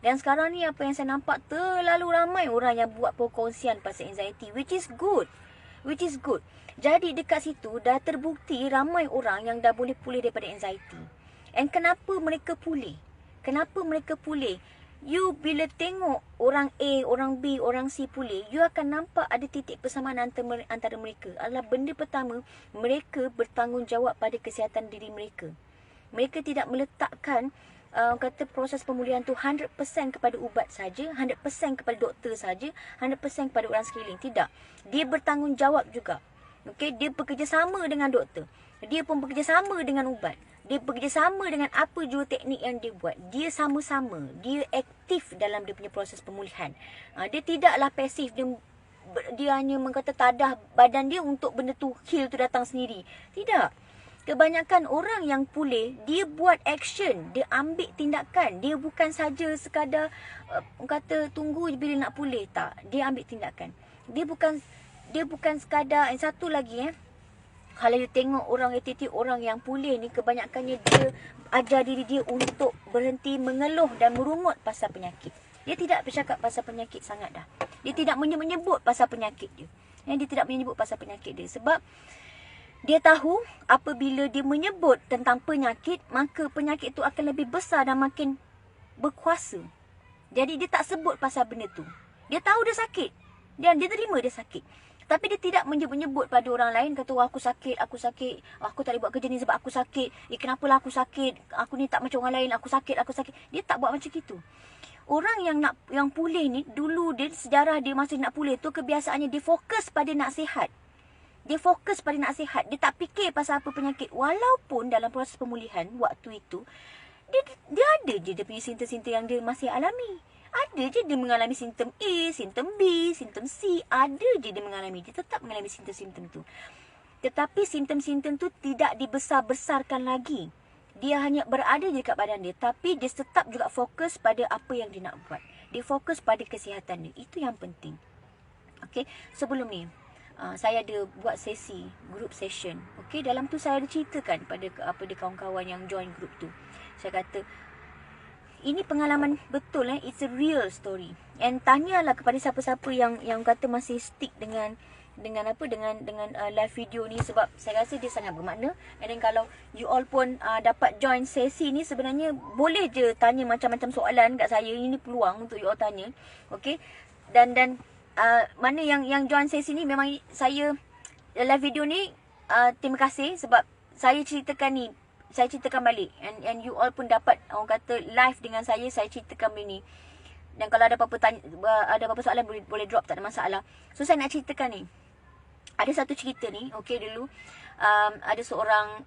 Dan sekarang ni apa yang saya nampak, terlalu ramai orang yang buat perkongsian pasal anxiety. Which is good. Jadi dekat situ dah terbukti ramai orang yang dah boleh pulih daripada anxiety. And kenapa mereka pulih? You bila tengok orang A, orang B, orang C pulih, you akan nampak ada titik persamaan antara mereka. Adalah benda pertama, mereka bertanggungjawab pada kesihatan diri mereka. Mereka tidak meletakkan kata proses pemulihan tu 100% kepada ubat saja, 100% kepada doktor saja, 100% kepada orang sekeliling. Tidak. Dia bertanggungjawab juga. Okey, dia bekerjasama dengan doktor. Dia pun bekerjasama dengan ubat. Dia bekerjasama dengan apa jua teknik yang dia buat. Dia sama-sama. Dia aktif dalam dia punya proses pemulihan. Dia tidaklah pasif. Dia hanya mengata tadah badan dia untuk benda tu heal tu datang sendiri. Tidak. Kebanyakan orang yang pulih, dia buat action. Dia ambil tindakan. Dia bukan saja sekadar kata tunggu bila nak pulih. Tak. Dia ambil tindakan. Dia bukan sekadar. Satu lagi kalau you tengok orang attitude orang yang pulih ni, kebanyakannya dia ajar diri dia untuk berhenti mengeluh dan merungut pasal penyakit. Dia tidak bercakap pasal penyakit sangat dah. Dia tidak menyebut pasal penyakit dia. Dia tidak menyebut pasal penyakit dia. Sebab dia tahu apabila dia menyebut tentang penyakit, maka penyakit tu akan lebih besar dan makin berkuasa. Jadi dia tak sebut pasal benda tu. Dia tahu dia sakit. Dan dia terima dia sakit. Tapi dia tidak menyebut-nyebut pada orang lain. Kata, aku sakit. Aku tak boleh buat kerja ni sebab aku sakit. Kenapalah aku sakit. Aku ni tak macam orang lain. Aku sakit. Dia tak buat macam itu. Orang yang pulih ni, dulu dia, sejarah dia masa nak pulih tu, kebiasaannya dia fokus pada nak sihat. Dia tak fikir pasal apa penyakit. Walaupun dalam proses pemulihan, waktu itu, dia ada je dia punya simptom-simptom yang dia masih alami. Ada je dia mengalami simptom A, simptom B, simptom C. Ada je dia mengalami. Dia tetap mengalami simptom-simptom tu. Tetapi simptom-simptom tu tidak dibesar-besarkan lagi. Dia hanya berada je dekat badan dia. Tapi dia tetap juga fokus pada apa yang dia nak buat. Dia fokus pada kesihatan dia. Itu yang penting. Okay. Sebelum ni, saya ada buat sesi, group session. Okay. Dalam tu saya ada ceritakan pada kawan-kawan yang join group tu. Saya kata, ini pengalaman betul it's a real story. And tanyalah kepada siapa-siapa yang kata masih stick dengan live video ni, sebab saya rasa dia sangat bermakna. And then kalau you all pun dapat join sesi ni, sebenarnya boleh je tanya macam-macam soalan kat saya. Ini peluang untuk you all tanya. Okay. Dan mana yang join sesi ni, memang saya live video ni terima kasih sebab saya ceritakan balik and you all pun dapat orang kata live dengan saya ceritakan benda ni. Dan kalau ada apa-apa soalan boleh drop, tak ada masalah. So saya nak ceritakan ni. Ada satu cerita ni, okey dulu ada seorang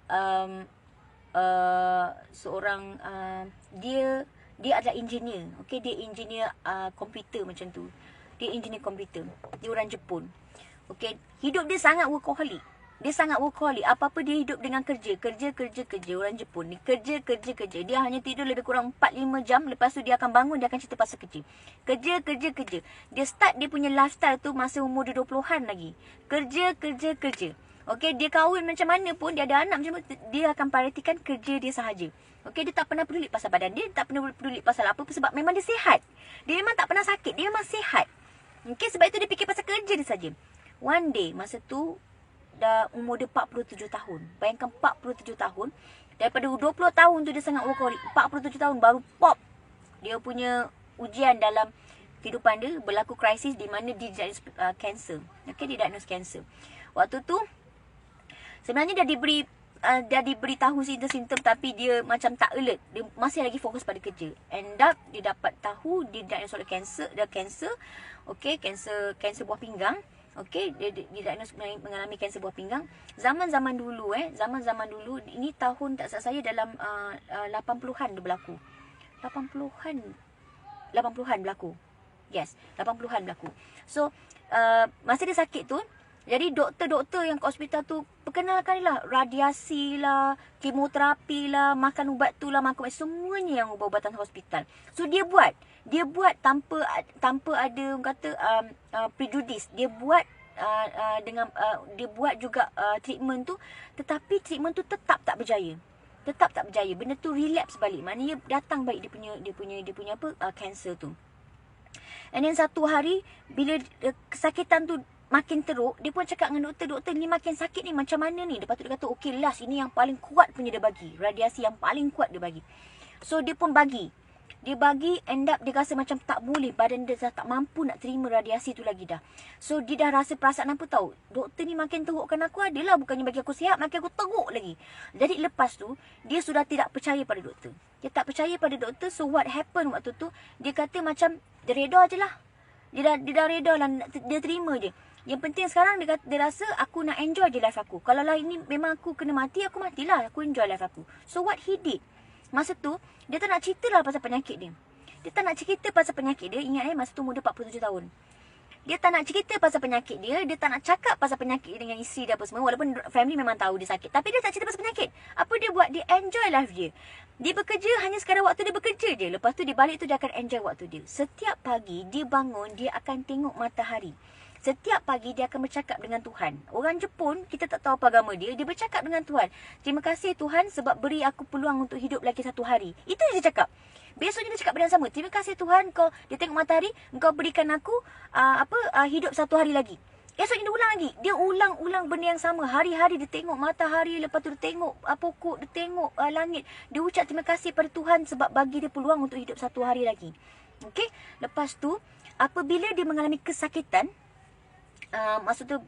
dia adalah engineer. Okey, dia engineer komputer macam tu. Dia engineer komputer. Dia orang Jepun. Okey, hidup dia sangat workaholic. Apa-apa dia hidup dengan kerja. Orang Jepun ni kerja. Dia hanya tidur lebih kurang 4-5 jam. Lepas tu dia akan bangun, dia akan cerita pasal kerja. Kerja. Dia start dia punya lifestyle tu masa umur dia 20-an lagi. Kerja. Okey, dia kahwin macam mana pun, dia ada anak macam mana, dia akan prioritikan kerja dia sahaja. Okey, dia tak pernah peduli pasal badan dia, tak pernah peduli pasal apa sebab memang dia sihat. Dia memang tak pernah sakit, dia memang sihat. Okey, sebab itu dia fikir pasal kerja dia saja. One day, masa tu dah umur dia 47 tahun. Bayangkan 47 tahun. Daripada 20 tahun tu dia sangat workaholic. 47 tahun baru pop dia punya ujian dalam kehidupan dia. Berlaku krisis di mana dia diagnos cancer. Okay, dia diagnos cancer. Waktu tu sebenarnya dah diberi tahu simptom-simptom, tapi dia macam tak alert. Dia masih lagi fokus pada kerja. End up dia dapat tahu dia diagnos oleh cancer. Okay, cancer buah pinggang. Okey, dia diagnos mengalami kanser buah pinggang. Zaman-zaman dulu ini tahun tak salah saya dalam 80-an dia berlaku. 80-an berlaku. Yes, 80-an berlaku. So, masa dia sakit tu, jadi doktor-doktor yang kat hospital tu perkenalkan dia lah. Radiasi lah, kemoterapi lah, makan ubat tu lah, makan ubat, semuanya yang ubat-ubatan hospital. So dia buat tanpa ada orang kata prejudis. Dia buat dia buat juga treatment tu, tetapi treatment tu tetap tak berjaya. Benda tu relapse balik. Maknanya datang balik dia punya cancer tu. And then satu hari bila kesakitan tu makin teruk, dia pun cakap dengan doktor ni makin sakit ni macam mana ni? Lepas tu dia kata okey, last ini yang paling kuat punya dia bagi. Radiasi yang paling kuat dia bagi. So dia pun bagi. Dia bagi, end up dia rasa macam tak boleh. Badan dia dah tak mampu nak terima radiasi tu lagi dah. So dia dah rasa perasaan apa tahu? Doktor ni makin terukkan aku adalah. Bukannya bagi aku sihat, makin aku teruk lagi. Jadi lepas tu, dia sudah tidak percaya pada doktor. Dia tak percaya pada doktor. So what happened waktu tu? Dia kata macam, dia reda je lah. Dia dah reda lah. Dia terima je. Yang penting sekarang dia rasa aku nak enjoy je life aku. Kalau lah ini memang aku kena mati, aku matilah. Aku enjoy life aku. So what he did? Masa tu, dia tak nak cerita lah pasal penyakit dia. Ingat masa tu muda 47 tahun. Dia tak nak cerita pasal penyakit dia. Dia tak nak cakap pasal penyakit dia dengan isteri dia apa semua. Walaupun family memang tahu dia sakit. Tapi dia tak cerita pasal penyakit. Apa dia buat? Dia enjoy life dia. Dia bekerja hanya sekadar waktu dia bekerja je. Lepas tu dia balik tu dia akan enjoy waktu dia. Setiap pagi dia bangun, dia akan tengok matahari. Setiap pagi dia akan bercakap dengan Tuhan. Orang Jepun, kita tak tahu apa agama dia. Dia bercakap dengan Tuhan. Terima kasih Tuhan sebab beri aku peluang untuk hidup lagi satu hari. Itu dia cakap. Besoknya dia cakap benda yang sama. Terima kasih Tuhan dia tengok matahari. Engkau berikan aku hidup satu hari lagi. Esoknya dia ulang lagi. Dia ulang benda yang sama. Hari-hari dia tengok matahari. Lepas tu dia tengok pokok. Dia tengok langit. Dia ucap terima kasih pada Tuhan sebab bagi dia peluang untuk hidup satu hari lagi. Okey. Lepas tu, apabila dia mengalami kesakitan, maksud tu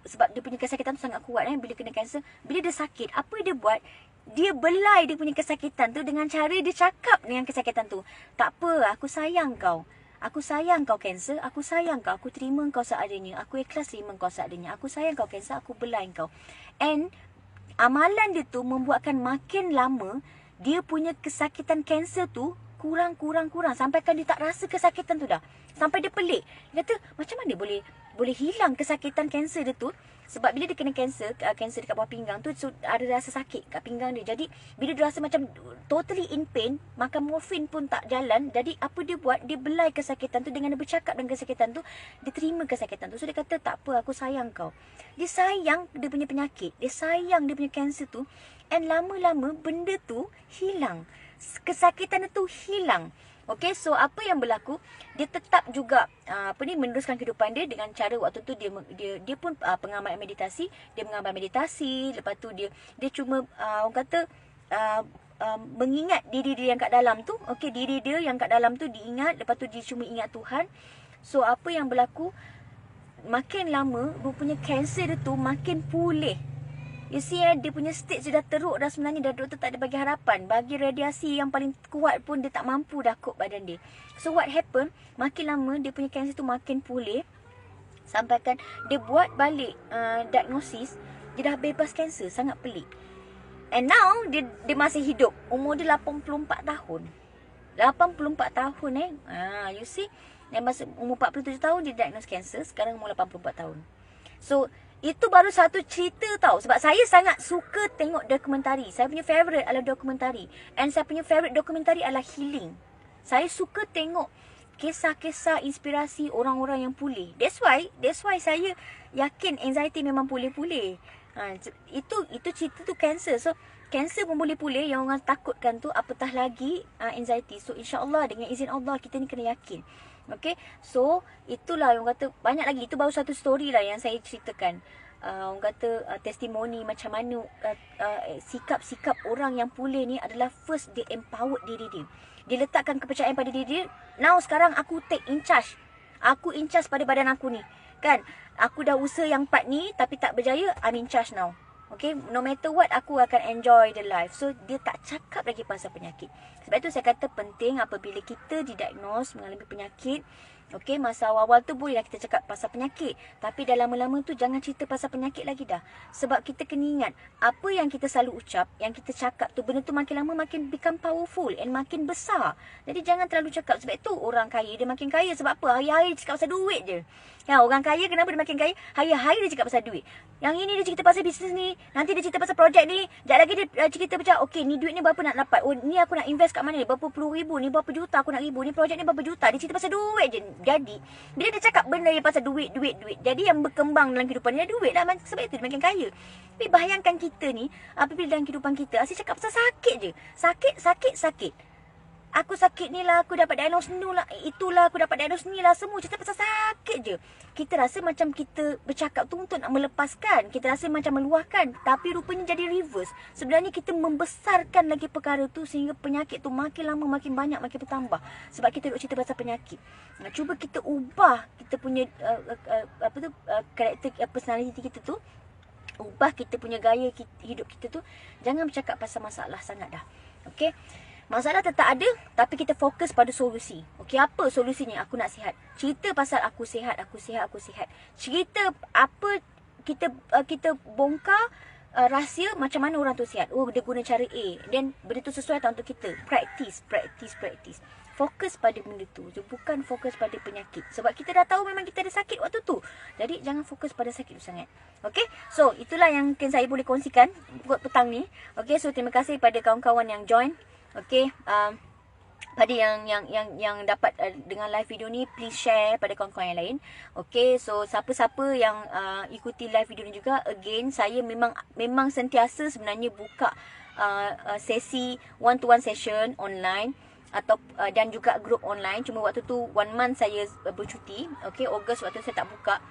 sebab dia punya kesakitan tu sangat kuat bila kena kanser. Bila dia sakit, apa dia buat? Dia belai dia punya kesakitan tu dengan cara dia cakap dengan kesakitan tu. Tak apa, aku sayang kau. Aku sayang kau kanser, aku sayang kau, aku terima kau seadanya. Aku ikhlas terima kau seadanya. Aku sayang kau kanser, aku belai kau. And amalan dia tu membuatkan makin lama dia punya kesakitan kanser tu kurang sampai kan dia tak rasa kesakitan tu dah. Sampai dia pelik. Dia kata macam mana boleh hilang kesakitan kanser dia tu. Sebab bila dia kena kanser dekat bawah pinggang tu, so ada rasa sakit kat pinggang dia. Jadi bila dia rasa macam totally in pain, makan morfin pun tak jalan. Jadi apa dia buat? Dia belai kesakitan tu dengan dia bercakap dengan kesakitan tu. Dia terima kesakitan tu. So dia kata tak apa, aku sayang kau. Dia sayang dia punya penyakit. Dia sayang dia punya kanser tu. And lama-lama benda tu hilang. Kesakitan itu hilang. Okay, so apa yang berlaku? Dia tetap juga meneruskan kehidupan dia dengan cara waktu tu dia pun pengamal meditasi. Dia mengamal meditasi. Lepas tu dia cuma orang kata mengingat diri dia yang kat dalam tu. Okay, diri dia yang kat dalam tu diingat. Lepas tu dia cuma ingat Tuhan. So apa yang berlaku? Makin lama rupanya kanser dia tu makin pulih. You see dia punya stage sudah teruk dah sebenarnya. Dah doktor tak ada bagi harapan. Bagi radiasi yang paling kuat pun dia tak mampu dah cope badan dia. So what happen? Makin lama dia punya kanser tu makin pulih. Sampaikan dia buat balik diagnosis. Dia dah bebas kanser. Sangat pelik. And now dia masih hidup. Umur dia 84 tahun. 84 tahun you see. Dan masa umur 47 tahun dia diagnose kanser. Sekarang umur 84 tahun. So itu baru satu cerita tau. Sebab saya sangat suka tengok dokumentari. Saya punya favourite adalah dokumentari. And saya punya favourite dokumentari adalah healing. Saya suka tengok kisah-kisah inspirasi orang-orang yang pulih. That's why saya yakin anxiety memang pulih-pulih. Itu cerita tu kanser. So kanser pun boleh pulih. Yang orang takutkan tu apatah lagi anxiety. So insyaAllah dengan izin Allah kita ni kena yakin. Okay, so itulah yang kata banyak lagi. Itu baru satu story lah yang saya ceritakan. Orang kata testimoni macam mana sikap-sikap orang yang pulih ni adalah first dia empowered diri dia. Dia letakkan kepercayaan pada diri dia. Now sekarang aku take in charge. Aku in charge pada badan aku ni. Kan, aku dah usaha yang part ni tapi tak berjaya, I'm in charge now. Okay, no matter what, aku akan enjoy the life. So, dia tak cakap lagi pasal penyakit. Sebab itu saya kata penting apabila kita didiagnose mengalami penyakit. Okay, masa awal-awal tu bolehlah kita cakap pasal penyakit. Tapi dah lama-lama tu jangan cerita pasal penyakit lagi dah. Sebab kita kena ingat, apa yang kita selalu ucap, yang kita cakap tu, benda tu makin lama makin become powerful and makin besar. Jadi jangan terlalu cakap. Sebab itu orang kaya, dia makin kaya. Sebab apa? Hari-hari cakap pasal duit je. Ya, orang kaya kenapa dia makin kaya? Hari-hari dia cakap pasal duit. Yang ini dia cerita pasal bisnes ni, nanti dia cerita pasal projek ni, sekejap lagi dia cerita macam, okey, ni duit ni berapa nak dapat? Oh, ni aku nak invest kat mana ni? Berapa puluh ribu, ni berapa juta aku nak ribu, ni projek ni berapa juta. Dia cerita pasal duit je. Jadi, bila dia cakap benda yang pasal duit, jadi yang berkembang dalam kehidupan dia duit lah. Sebab itu dia makin kaya. Tapi bayangkan kita ni, apabila dalam kehidupan kita, asyik cakap pasal sakit je. Sakit. Aku sakit ni lah, aku dapat diagnos ni lah, itulah, aku dapat diagnos ni lah. Semua cerita pasal sakit je. Kita rasa macam kita bercakap tu untuk nak melepaskan. Kita rasa macam meluahkan. Tapi rupanya jadi reverse. Sebenarnya kita membesarkan lagi perkara tu sehingga penyakit tu makin lama, makin banyak, makin bertambah. Sebab kita duk cerita pasal penyakit. Cuba kita ubah kita punya karakter, personality kita tu. Ubah kita punya gaya hidup kita tu. Jangan bercakap pasal masalah sangat dah. Okay? Masalah tetap ada, tapi kita fokus pada solusi. Okey, apa solusinya? Aku nak sihat. Cerita pasal aku sihat. Cerita apa kita bongkar rahsia macam mana orang tu sihat. Oh, dia guna cara A. Dan benda tu sesuai tak untuk kita. Practice. Fokus pada benda tu. Bukan fokus pada penyakit. Sebab kita dah tahu memang kita ada sakit waktu tu. Jadi, jangan fokus pada sakit tu sangat. Okey? So, itulah yang mungkin saya boleh kongsikan buat petang ni. Okey, so terima kasih pada kawan-kawan yang join. Okey, pada yang dapat dengan live video ni, please share pada kawan-kawan yang lain. Okey, so siapa-siapa yang ikuti live video ni juga, again, saya memang sentiasa sebenarnya buka sesi one-to-one session online atau dan juga group online. Cuma waktu tu 1 month saya bercuti. Okey, Ogos waktu tu saya tak buka.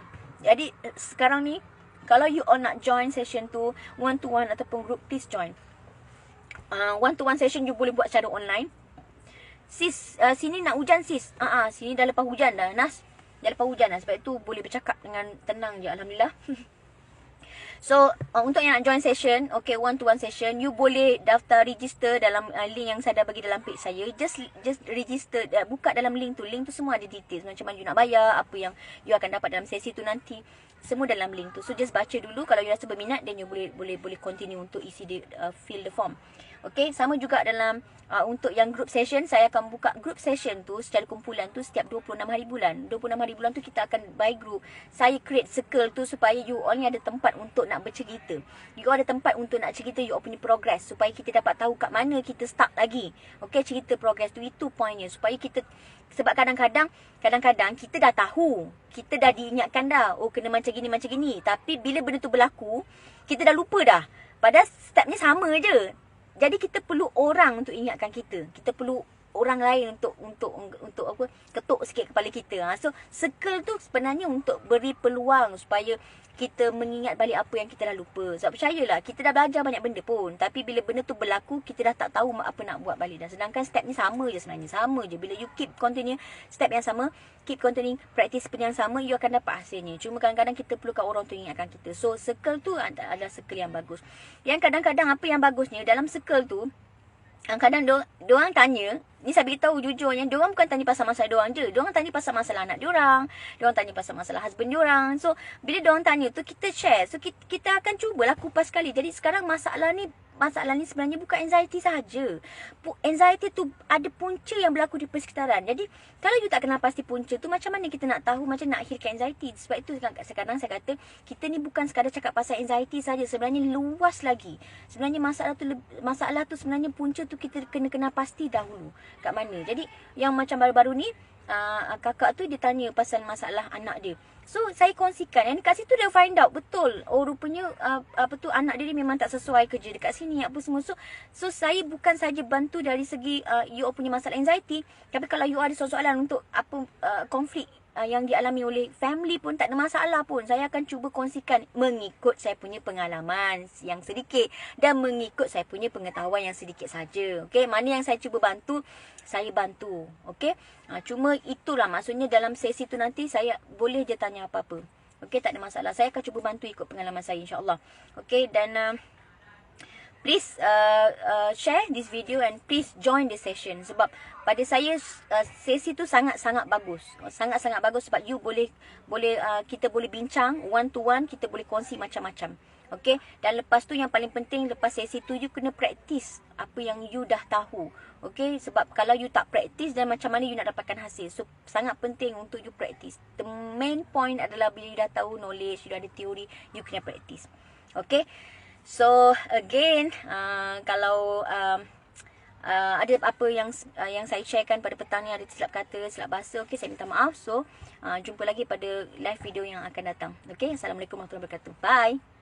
Jadi sekarang ni, kalau you all nak join session tu one-to-one ataupun group, please join. One-to-one session you boleh buat secara online. Sis, sini nak hujan sis. Sini dah lepas hujan dah, Nas. Dah lepas hujan dah. Sebab itu boleh bercakap dengan tenang je, alhamdulillah. So, untuk yang nak join session, okay, one-to-one session, you boleh daftar register dalam link yang saya dah bagi dalam page saya. Just register, buka dalam link tu. Link tu semua ada details. Macam mana you nak bayar, apa yang you akan dapat dalam sesi tu nanti. Semua dalam link tu. So, just baca dulu. Kalau you rasa berminat, then you boleh continue untuk isi fill the form. Okay, sama juga dalam untuk yang group session, saya akan buka group session tu secara kumpulan tu setiap 26 hari bulan. 26 hari bulan tu kita akan by group. Saya create circle tu supaya you all ni ada tempat untuk nak bercerita. You all ada tempat untuk nak cerita you all punya progress. Supaya kita dapat tahu kat mana kita start lagi. Okay, cerita progress tu, itu pointnya. Supaya kita, sebab kadang-kadang kita dah tahu. Kita dah diingatkan dah. Oh, kena macam gini. Tapi bila benda tu berlaku, kita dah lupa dah. Padahal stepnya sama je. Jadi kita perlu orang untuk ingatkan kita. Kita perlu orang lain untuk apa, ketuk sikit kepala kita. So circle tu sebenarnya untuk beri peluang supaya kita mengingat balik apa yang kita dah lupa. Sebab percayalah, kita dah belajar banyak benda pun, tapi bila benda tu berlaku, kita dah tak tahu apa nak buat balik dah. Sedangkan step ni sama je sebenarnya. Sama je. Bila you keep continue step yang sama, keep continuing practice yang sama, you akan dapat hasilnya. Cuma kadang-kadang kita perlukan orang untuk ingatkan kita. So circle tu adalah circle yang bagus. Yang kadang-kadang apa yang bagusnya dalam circle tu, kadang diorang tanya, ni saya beritahu jujurnya, diorang bukan tanya pasal masalah diorang je. Diorang tanya pasal masalah anak diorang. Diorang tanya pasal masalah husband diorang. So, bila diorang tanya tu, kita share. So, kita akan cubalah kupas sekali. Jadi, sekarang masalah ni sebenarnya bukan anxiety sahaja. Anxiety tu ada punca yang berlaku di persekitaran. Jadi, kalau you tak kenal pasti punca tu, macam mana kita nak tahu, macam nak akhirkan anxiety? Sebab itu sekarang saya kata, kita ni bukan sekadar cakap pasal anxiety saja. Sebenarnya luas lagi. Sebenarnya masalah tu sebenarnya punca tu kita kena kenal pasti dahulu. Kat mana? Jadi, yang macam baru-baru ni, kakak tu dia tanya pasal masalah anak dia. So, saya kongsikan. Yang kat situ dia find out betul. Oh, rupanya anak dia memang tak sesuai kerja dekat sini, apa semua. So saya bukan saja bantu dari segi you punya masalah anxiety. Tapi kalau you ada soalan untuk konflik yang dialami oleh family pun, tak ada masalah pun. Saya akan cuba kongsikan mengikut saya punya pengalaman yang sedikit dan mengikut saya punya pengetahuan yang sedikit saja. Okey, mana yang saya cuba bantu, saya bantu. Okey, cuma itulah maksudnya dalam sesi tu nanti saya boleh je tanya apa-apa. Okey, tak ada masalah. Saya akan cuba bantu ikut pengalaman saya, insya-Allah. Okey, dan please share this video and please join the session. Sebab pada saya sesi tu sangat-sangat bagus. Sangat-sangat bagus sebab you boleh kita boleh bincang one to one, kita boleh kongsi macam-macam. Okay. Dan lepas tu yang paling penting, lepas sesi tu you kena praktis apa yang you dah tahu. Okay. Sebab kalau you tak praktis, dan macam mana you nak dapatkan hasil. So sangat penting untuk you praktis. The main point adalah bila you dah tahu knowledge, you dah ada teori, you kena praktis. Okay. So again, kalau ada apa yang saya sharekan pada petang ni ada silap kata, silap bahasa, okay, saya minta maaf. So jumpa lagi pada live video yang akan datang. Okay. Assalamualaikum warahmatullahi wabarakatuh. Bye.